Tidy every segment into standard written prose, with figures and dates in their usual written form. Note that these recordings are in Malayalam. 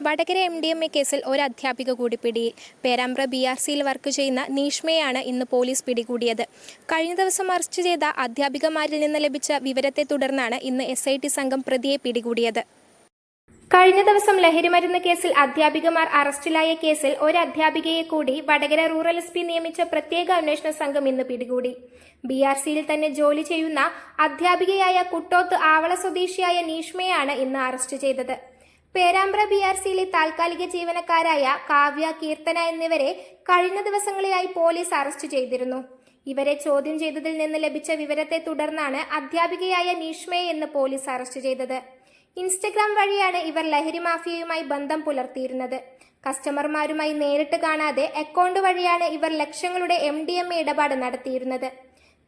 വടകര MDMA കേസിൽ ഒരു അധ്യാപിക കൂടി പിടിയിൽ. പേരാമ്പ്ര BRCയിൽ വർക്ക് ചെയ്യുന്ന നീഷ്മയാണ് ഇന്ന് പോലീസ് പിടികൂടിയത്. കഴിഞ്ഞ ദിവസം അറസ്റ്റ് ചെയ്ത അധ്യാപികമാരിൽ നിന്ന് ലഭിച്ച വിവരത്തെ തുടർന്നാണ് ഇന്ന് SIT സംഘം പ്രതിയെ പിടികൂടിയത്. കഴിഞ്ഞ ദിവസം ലഹരിമരുന്ന് കേസിൽ അധ്യാപികമാർ അറസ്റ്റിലായ കേസിൽ ഒരു അധ്യാപികയെ കൂടി വടകര റൂറൽ SP നിയമിച്ച പ്രത്യേക അന്വേഷണ സംഘം ഇന്ന് പിടികൂടി. BRCയിൽ തന്നെ ജോലി ചെയ്യുന്ന അധ്യാപികയായ കുട്ടോത്ത് ആവള സ്വദേശിയായ നീഷ്മയാണ് ഇന്ന് അറസ്റ്റ് ചെയ്തത്. പേരാമ്പ്ര BRCയിലെ താൽക്കാലിക ജീവനക്കാരായ കാവ്യ, കീർത്തന എന്നിവരെ കഴിഞ്ഞ ദിവസങ്ങളിലായി പോലീസ് അറസ്റ്റ് ചെയ്തിരുന്നു. ഇവരെ ചോദ്യം ചെയ്തതിൽ നിന്ന് ലഭിച്ച വിവരത്തെ തുടർന്നാണ് അധ്യാപികയായ നീഷ്മയെ ഇന്ന് പോലീസ് അറസ്റ്റ് ചെയ്തത്. ഇൻസ്റ്റഗ്രാം വഴിയാണ് ഇവർ ലഹരി മാഫിയയുമായി ബന്ധം പുലർത്തിയിരുന്നത്. കസ്റ്റമർമാരുമായി നേരിട്ട് കാണാതെ അക്കൗണ്ട് വഴിയാണ് ഇവർ ലക്ഷങ്ങളുടെ MDMA ഇടപാട് നടത്തിയിരുന്നത്.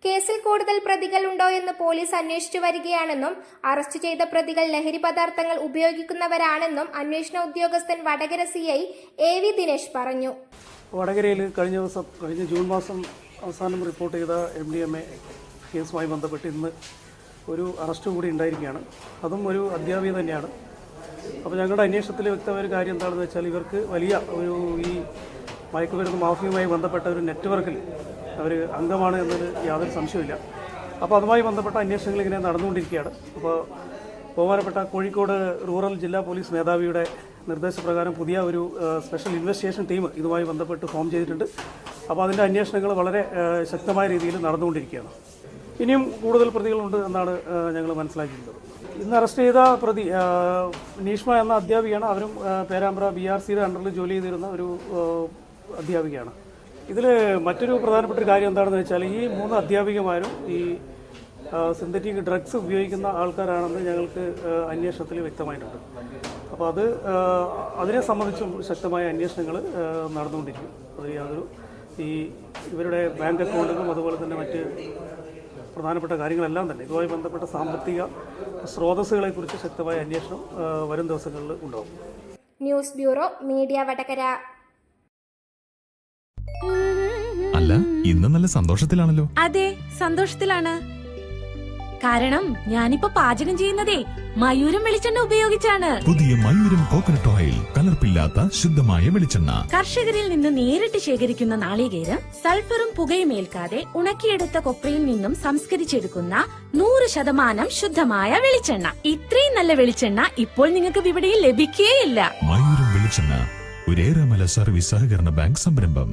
കേസിൽ കൂടുതൽ പ്രതികൾ ഉണ്ടോ എന്ന് പോലീസ് അന്വേഷിച്ചു വരികയാണെന്നും അറസ്റ്റ് ചെയ്ത പ്രതികൾ ലഹരി പദാർത്ഥങ്ങൾ ഉപയോഗിക്കുന്നവരാണെന്നും അന്വേഷണ ഉദ്യോഗസ്ഥൻ വടകര CI AV ദിനേശ് പറഞ്ഞു. വടകരയിൽ കഴിഞ്ഞ ജൂൺ മാസം അവസാനം റിപ്പോർട്ട് ചെയ്ത MDMA കേസുമായി ബന്ധപ്പെട്ട് ഇന്ന് ഒരു അറസ്റ്റ് കൂടി ഉണ്ടായിരിക്കുകയാണ്. അതും ഒരു അധ്യാപിക തന്നെയാണ്. അപ്പോൾ ഞങ്ങളുടെ അന്വേഷണത്തിൽ വ്യക്തമായ ഒരു കാര്യം എന്താണെന്ന് വെച്ചാൽ ഇവർക്ക് വലിയ ഈ മയക്കുമരുന്ന് മാഫിയുമായി ബന്ധപ്പെട്ട ഒരു നെറ്റ്വർക്കിൽ അവർ അംഗമാണ് എന്നതിൽ യാതൊരു സംശയമില്ല. അപ്പോൾ അതുമായി ബന്ധപ്പെട്ട അന്വേഷണങ്ങൾ ഇങ്ങനെ നടന്നുകൊണ്ടിരിക്കുകയാണ്. അപ്പോൾ ബഹുമാനപ്പെട്ട കോഴിക്കോട് റൂറൽ ജില്ലാ പോലീസ് മേധാവിയുടെ നിർദ്ദേശപ്രകാരം പുതിയ ഒരു സ്പെഷ്യൽ ഇൻവെസ്റ്റിഗേഷൻ ടീം ഇതുമായി ബന്ധപ്പെട്ട് ഫോം ചെയ്തിട്ടുണ്ട്. അപ്പോൾ അതിൻ്റെ അന്വേഷണങ്ങൾ വളരെ ശക്തമായ രീതിയിൽ നടന്നുകൊണ്ടിരിക്കുകയാണ്. ഇനിയും കൂടുതൽ പ്രതികളുണ്ട് എന്നാണ് ഞങ്ങൾ മനസ്സിലാക്കിയിട്ടുള്ളത്. ഇന്ന് അറസ്റ്റ് ചെയ്ത പ്രതി നീഷ്മ എന്ന അധ്യാപികയാണ്. അവരും പേരാമ്പ്ര BRCയുടെ അണ്ടറിൽ ജോലി ചെയ്തിരുന്ന ഒരു അധ്യാപികയാണ്. ഇതിൽ മറ്റൊരു പ്രധാനപ്പെട്ട ഒരു കാര്യം എന്താണെന്ന് വെച്ചാൽ ഈ 3 അധ്യാപികമാരും ഈ സിന്തറ്റിക് ഡ്രഗ്സ് ഉപയോഗിക്കുന്ന ആൾക്കാരാണെന്ന് ഞങ്ങൾക്ക് അന്വേഷണത്തിൽ വ്യക്തമായിട്ടുണ്ട്. അപ്പോൾ അതിനെ സംബന്ധിച്ചും ശക്തമായ അന്വേഷണങ്ങൾ നടന്നുകൊണ്ടിരിക്കും. അതിൽ യാതൊരു ഇവരുടെ ബാങ്ക് അക്കൗണ്ടുകളും അതുപോലെ തന്നെ മറ്റ് പ്രധാനപ്പെട്ട കാര്യങ്ങളെല്ലാം തന്നെ ഇതുമായി ബന്ധപ്പെട്ട സാമ്പത്തിക സ്രോതസ്സുകളെക്കുറിച്ച് ശക്തമായ അന്വേഷണം വരും ദിവസങ്ങളിൽ ഉണ്ടാവും. News bureau media Vadakara. അല്ല, ഇന്ന് നല്ല സന്തോഷത്തിലാണല്ലോ. അതെ, സന്തോഷത്തിലാണ്. കാരണം ഞാനിപ്പോ പാചകം ചെയ്യുന്നതേ മയൂരം വെളിച്ചെണ്ണ ഉപയോഗിച്ചാണ്. പുതിയ മയൂരം കോക്കനട്ട് ഓയിൽ, കലർപ്പില്ലാത്ത ശുദ്ധമായ വെളിച്ചെണ്ണ. കർഷകരിൽ നിന്ന് നേരിട്ട് ശേഖരിക്കുന്ന നാളികേരം സൾഫറും പുകയും ഏൽക്കാതെ ഉണക്കിയെടുത്ത കൊപ്രയിൽ നിന്നും സംസ്കരിച്ചെടുക്കുന്ന 100% ശുദ്ധമായ വെളിച്ചെണ്ണ. ഇത്രയും നല്ല വെളിച്ചെണ്ണ ഇപ്പോൾ നിങ്ങൾക്ക് വിപണിയിൽ ലഭിക്കുകയില്ല. മയൂരം വെളിച്ചെണ്ണ, ഒരു ഏറെമല സർവീസ് സഹകരണ ബാങ്ക് സംരംഭം.